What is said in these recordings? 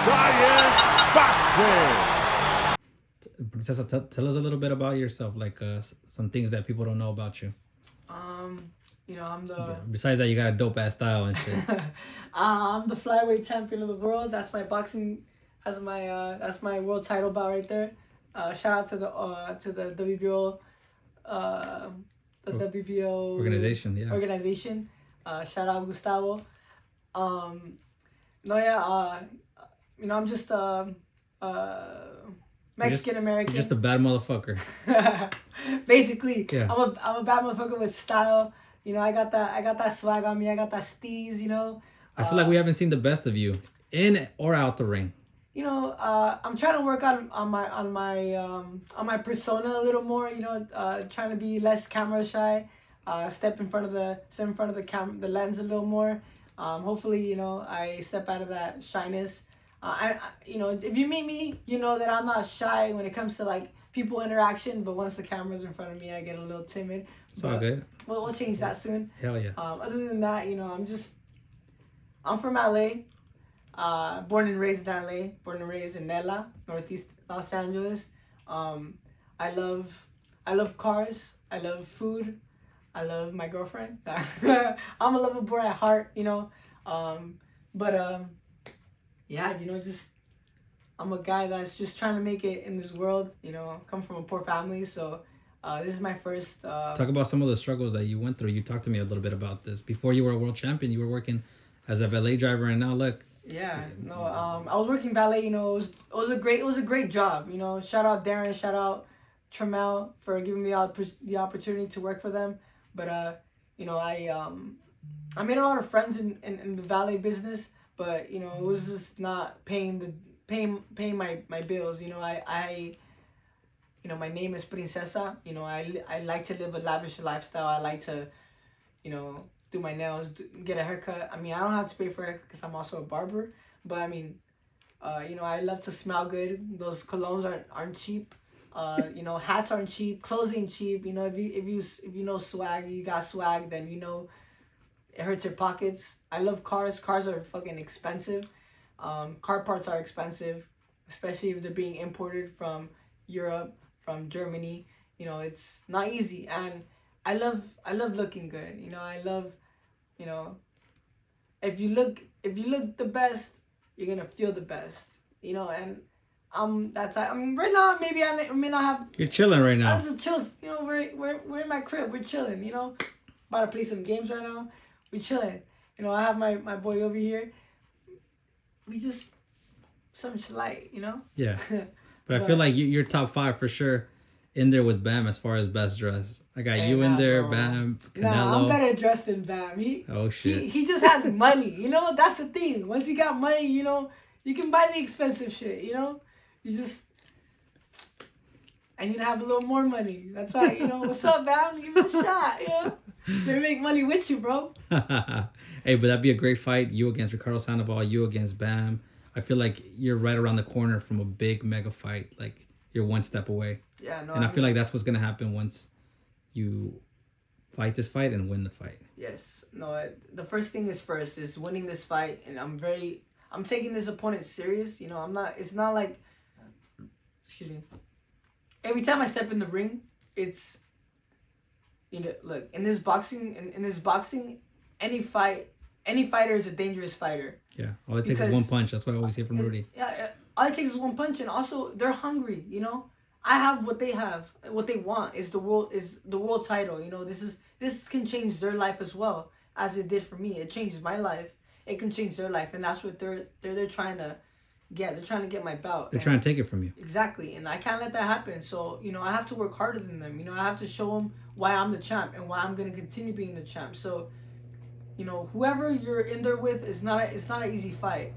Giant Boxing. Princesa, tell us a little bit about yourself, like some things that people don't know about you. I'm the Besides that, you got a dope ass style and shit. I'm the flyweight champion of the world. That's my boxing, that's my world title bout right there. Shout out to the WBO, Organization, yeah. Organization. Shout out Gustavo. No, yeah. I'm just Mexican American. You're just a bad motherfucker. Basically, yeah. I'm a bad motherfucker with style. I got that swag on me. I got that steez. I feel like we haven't seen the best of you in or out the ring. I'm trying to work on my persona a little more. Trying to be less camera shy. Step in front of the lens a little more. Hopefully, I step out of that shyness. If you meet me, you know that I'm not shy when it comes to like people interaction. But once the camera's in front of me, I get a little timid. It's all good. We'll change that soon. Hell yeah. Other than that, I'm from LA. Born and raised in LA. Born and raised in Nela, Northeast Los Angeles. I love cars. I love food. I love my girlfriend. I'm a lover boy at heart, I'm a guy that's just trying to make it in this world. Come from a poor family, so this is my first. Talk about some of the struggles that you went through. You talked to me a little bit about this. Before you were a world champion, you were working as a valet driver, and now look. Yeah, no. I was working valet. It was a great job. Shout out Darren. Shout out Tremel for giving me the opportunity to work for them. But I made a lot of friends in the valet business. But it was just not paying my bills. My name is Princesa. I like to live a lavish lifestyle. I like to, do my nails, get a haircut. I don't have to pay for a haircut because I'm also a barber. But I love to smell good. Those colognes aren't cheap. Hats aren't cheap. Clothes ain't cheap. If you know swag, you got swag. Then it hurts your pockets. I love cars. Cars are fucking expensive. Car parts are expensive, especially if they're being imported from Europe, from Germany. It's not easy. And I love looking good. I love, if you look the best, you're gonna feel the best. And right now. Maybe I may not have. You're chilling right now. I'm just chill. We're in my crib. We're chilling. About to play some games right now. We chilling. I have my boy over here. We just some light, Yeah, but I feel like you're top 5 for sure, in there with Bam as far as best dressed. I got you in there, bro. Bam, Canelo. Nah, I'm better dressed than Bam. Oh shit. He just has money. That's the thing. Once you got money, you can buy the expensive shit. You just. I need to have a little more money. That's why, what's up, Bam? Give me a shot, Let me make money with you, bro. Hey, but that'd be a great fight. You against Ricardo Sandoval, you against Bam. I feel like you're right around the corner from a big mega fight. Like, you're one step away. Yeah, no. And I feel like that's what's going to happen once you fight this fight and win the fight. Yes. No, the first thing is winning this fight. And I'm taking this opponent serious. It's not like, excuse me. Every time I step in the ring, it's, look, in this boxing, any fighter is a dangerous fighter. Yeah, all it takes is one punch. That's what I always hear from Rudy. Yeah, all it takes is one punch, and also they're hungry. I have what they have. What they want is the world title. This can change their life as well as it did for me. It changes my life. It can change their life, and that's what they're trying to get. They're trying to get my belt. They're trying to take it from you. Exactly, and I can't let that happen. So I have to work harder than them. I have to show them why I'm the champ and why I'm gonna continue being the champ. So. Whoever you're in there with it's not an easy fight.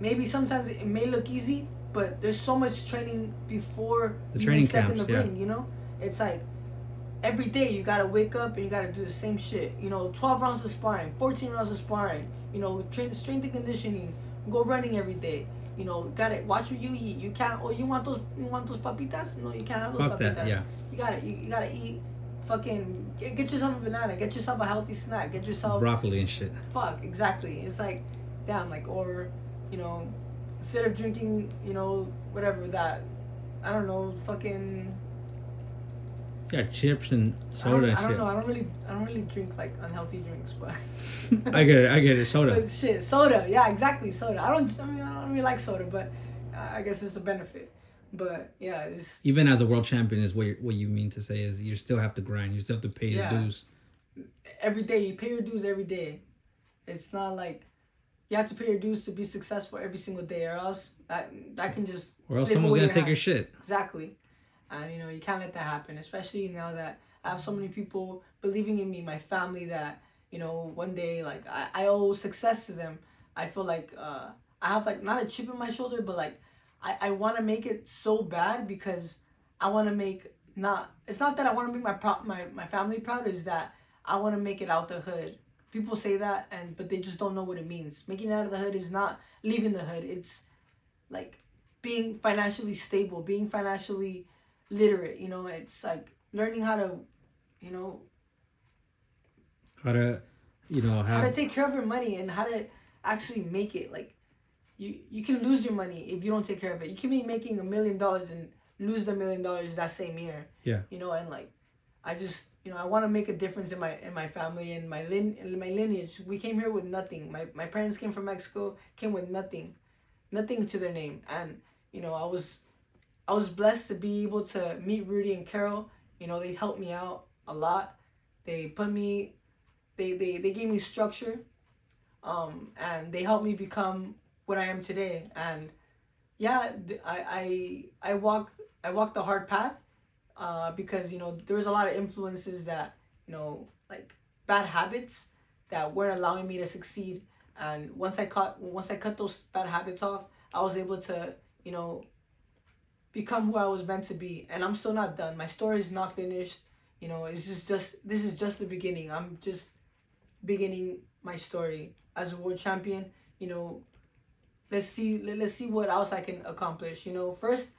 Maybe sometimes it may look easy, but there's so much training before you step in the ring. It's like every day you gotta wake up and you gotta do the same shit. 12 rounds of sparring, 14 rounds of sparring. Train strength and conditioning, go running every day. Gotta watch what you eat. You can't. Oh, you want those papitas? No, you can't have those Fuck papitas. That, yeah. You gotta eat. Fucking get yourself a banana. Get yourself a healthy snack. Get yourself broccoli and shit. Fuck, exactly. It's like, damn, or you know, instead of drinking, you know, whatever that, I don't know, fucking. Yeah, chips and soda and I don't shit. know. I don't really drink like unhealthy drinks, but. I get it. I get it. Soda. But shit, soda. Yeah, exactly, soda. I don't really like soda, but I guess it's a benefit. But yeah, it's Even as a world champion is what you mean to say is you still have to grind. You still have to pay your dues. every day. You pay your dues every day. It's not like you have to pay your dues to be successful every single day, or else that can just. Or else someone's gonna take your shit. Exactly, and you know you can't let that happen. Especially now that I have so many people believing in me, my family, that you know one day like I owe success to them. I feel like I have like not a chip in my shoulder, but like I want to make it so bad because I want to make not. It's not that I want to make my family proud. Is that I want to make it out the hood. People say that but they just don't know what it means. Making it out of the hood is not leaving the hood. It's like being financially stable, being financially literate. You know, it's like learning how to, you know, how to take care of your money and how to actually make it. Like you can lose your money if you don't take care of it. You can be making $1 million and lose the $1 million that same year. Yeah. You know, and like I just I want to make a difference in my family and my lineage. We came here with nothing. My parents came from Mexico, came with nothing to their name, and you know I was blessed to be able to meet Rudy and Carol. You know, they helped me out a lot. They put me, they gave me structure, and they helped me become what I am today. And yeah, I walked the hard path. Because you know there was a lot of influences that you know like bad habits that weren't allowing me to succeed, and once I cut those bad habits off, I was able to you know become who I was meant to be. And I'm still not done. My story is not finished. You know, this is just the beginning. I'm just beginning my story as a world champion. You know, let's see what else I can accomplish. You know, first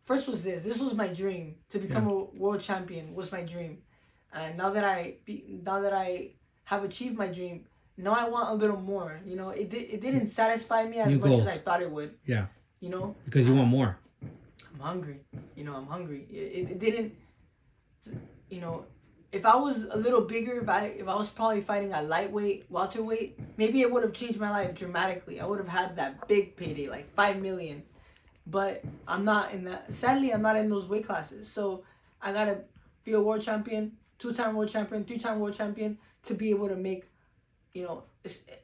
was this was my dream. To become a world champion was my dream, and now that I have achieved my dream, now I want a little more. You know, it didn't satisfy me as New much goals. as I thought it would. Yeah. You know, because you want more. I'm hungry. You know, I'm hungry. It didn't. You know, if I was a little bigger, if I was probably fighting at lightweight, welterweight, maybe it would have changed my life dramatically. I would have had that big payday, like $5 million. But I'm not in that. Sadly, I'm not in those weight classes. So I gotta be a world champion, 2-time world champion, 3-time world champion to be able to make. You know,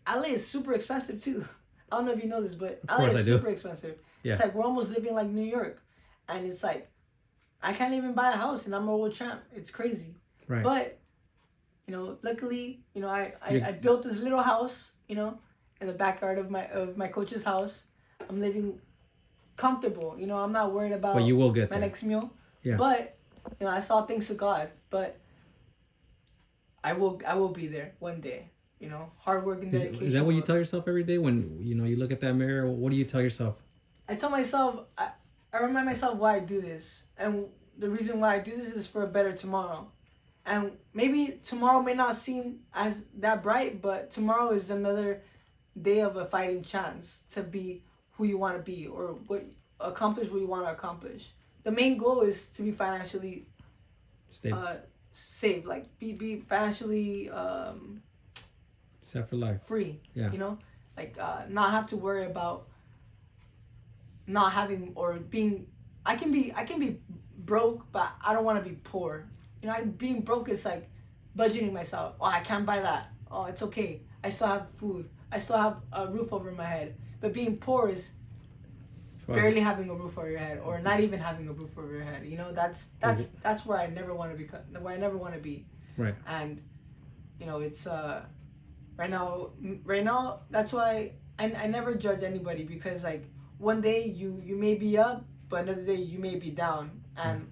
LA is super expensive too. I don't know if you know this, but LA is super expensive. Yeah. It's like we're almost living like New York, and it's like I can't even buy a house, and I'm a world champ. It's crazy. Right. But you know, luckily, you know, I built this little house, you know, in the backyard of my coach's house. I'm living comfortable, you know. I'm not worried about but you will get my there. next meal. Yeah. But you know, I saw things to God, but I will be there one day. You know, hard work and dedication. Is that what you tell yourself every day when you know you look at that mirror? What do you tell yourself? I tell myself, I remind myself why I do this, and the reason why I do this is for a better tomorrow. And maybe tomorrow may not seem as that bright, but tomorrow is another day of a fighting chance to be who you want to be or accomplish what you want to accomplish. The main goal is to be financially saved, like be financially set for life, free. Yeah. You know, like not have to worry about not having or being. I can be broke, but I don't want to be poor. You know, being broke is like budgeting myself. Oh, I can't buy that. Oh, it's okay. I still have food. I still have a roof over my head. But being poor is barely having a roof over your head, or not even having a roof over your head. You know, that's where I never want to be. Where I never want to be. Right. And you know, it's right now. That's why I never judge anybody, because like one day you may be up, but another day you may be down, and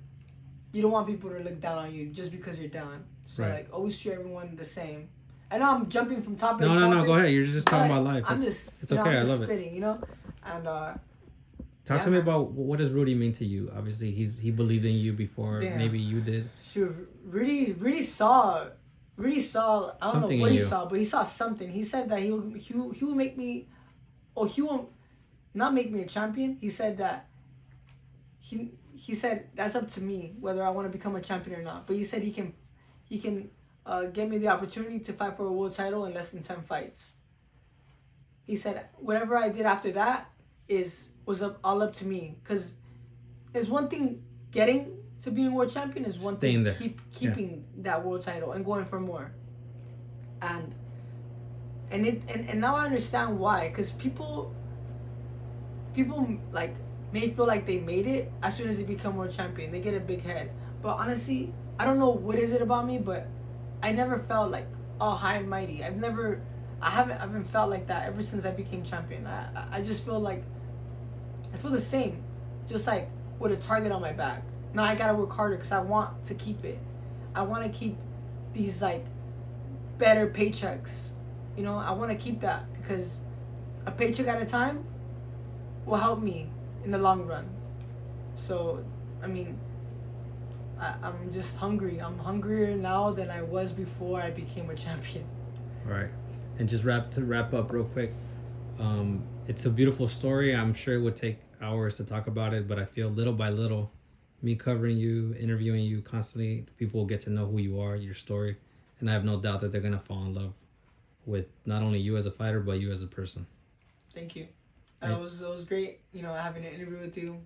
you don't want people to look down on you just because you're down. So like always treat everyone the same. I know I'm jumping from topic to topic. No, go ahead. You're just talking about life. It's okay. I love spitting, you know. And talk to me about what does Rudy mean to you? Obviously, he believed in you before maybe you did. Sure, Rudy saw. I don't know what he saw, but he saw something. He said that he will make me oh, he won't not make me a champion. He said that he said that's up to me whether I want to become a champion or not. But he said he can give me the opportunity to fight for a world title in less than 10 fights. He said whatever I did after that was all up to me, because it's one thing getting to being world champion, is one Staying thing there. keeping that world title and going for more. And now I understand why, because people like may feel like they made it as soon as they become world champion. They get a big head. But honestly, I don't know what is it about me, but I never felt like high and mighty. I haven't felt like that ever since I became champion. I just feel like I feel the same, just like with a target on my back. Now I gotta work harder because I want to keep it. I want to keep these like better paychecks. You know, I want to keep that because a paycheck at a time will help me in the long run. So, I mean, I'm just hungry. I'm hungrier now than I was before I became a champion. Right. And just wrap up real quick. It's a beautiful story. I'm sure it would take hours to talk about it, but I feel little by little, me covering you, interviewing you constantly, people will get to know who you are, your story, and I have no doubt that they're gonna fall in love with not only you as a fighter, but you as a person. Thank you. It was great, you know, having an interview with you.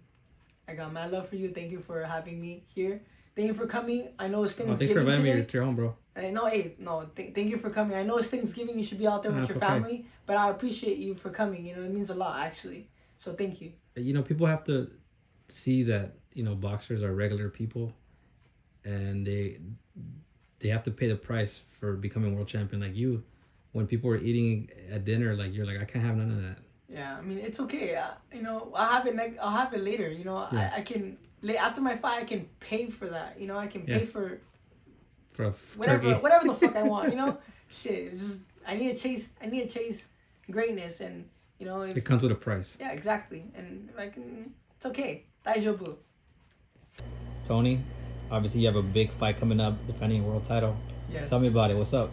I got mad love for you. Thank you for having me here. Thank you for coming. I know it's Thanksgiving thanks for inviting today. me to your home, bro. Thank you for coming. I know it's Thanksgiving. You should be out there with your family, but I appreciate you for coming. You know, it means a lot, actually. So thank you. You know, people have to see that, you know, boxers are regular people, and they have to pay the price for becoming world champion. Like you, when people were eating at dinner, like you're like, I can't have none of that. Yeah, I mean, it's okay. You know, I'll have it later. You know, yeah. I can after my fight, I can pay for that. You know, I can pay for whatever the fuck I want. You know, shit. It's just I need to chase greatness, and you know, it comes with a price. Yeah, exactly. And I can. It's okay. Daijobu. Tony, obviously you have a big fight coming up, defending a world title. Yes. Tell me about it. What's up?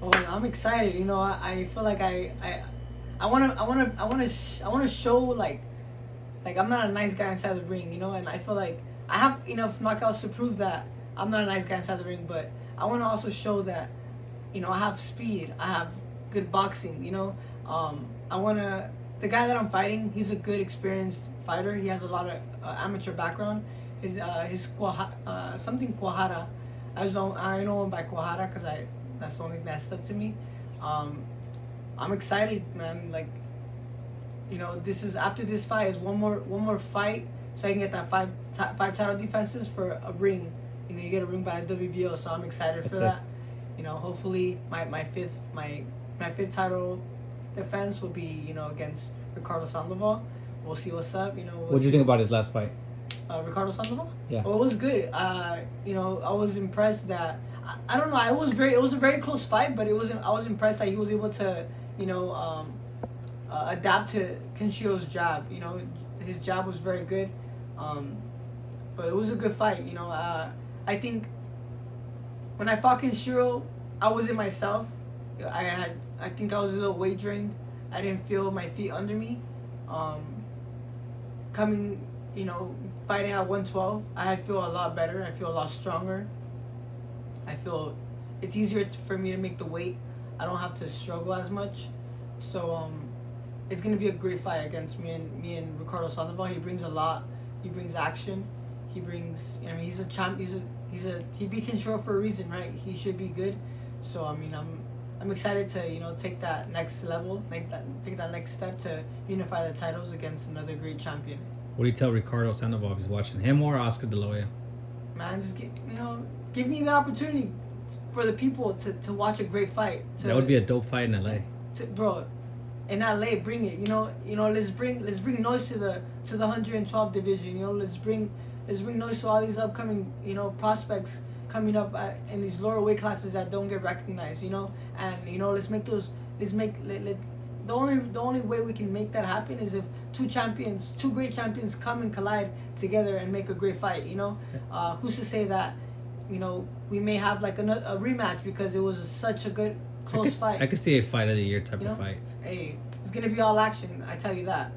Oh, I'm excited. You know, I feel like I wanna show like I'm not a nice guy inside the ring, you know, and I feel like I have enough knockouts to prove that I'm not a nice guy inside the ring, but I want to also show that, you know, I have speed, I have good boxing, you know. The guy that I'm fighting, he's a good experienced fighter. He has a lot of amateur background. His something Kuahara. I know him by Kuahara because that's the only thing that stuck to me. I'm excited, man. Like, you know, this is after this fight is one more fight, so I can get that five title defenses for a ring. You know, you get a ring by the WBO, so I'm excited for that. You know, hopefully my fifth title defense will be, you know, against Ricardo Sandoval. We'll see what's up. You know. What did you think about his last fight? Ricardo Sandoval? Yeah. Well, it was good. You know, I was impressed that I don't know. It was a very close fight, but I was impressed that he was able to, you know, adapt to Kenshiro's jab. You know, his jab was very good. But it was a good fight. You know, I think when I fought Kenshiro, I wasn't myself. I think I was a little weight drained. I didn't feel my feet under me. Coming, you know, fighting at 112, I feel a lot better. I feel a lot stronger. I feel it's easier for me to make the weight. I don't have to struggle as much. So it's gonna be a great fight against me and Ricardo Sandoval. He brings a lot. He brings action. He brings. I mean, he's a champ. He beat Kenshiro for a reason, right? He should be good. So I mean, I'm excited to, you know, take that next level, take that next step to unify the titles against another great champion. What do you tell Ricardo Sandoval if he's watching, him or Oscar De La Hoya? Man, just give me the opportunity for the people to watch a great fight. That would be a dope fight in LA. Bro, in LA, bring it. You know, let's bring noise to the 112 division. You know, let's bring noise to all these upcoming, you know, prospects coming up in these lower weight classes that don't get recognized. You know, and you know, the only way we can make that happen is if two great champions come and collide together and make a great fight. You know, who's to say that, you know, we may have like a rematch because it was such a good close fight. I could see a fight of the year type of fight. Hey, It's gonna be all action. I tell you that.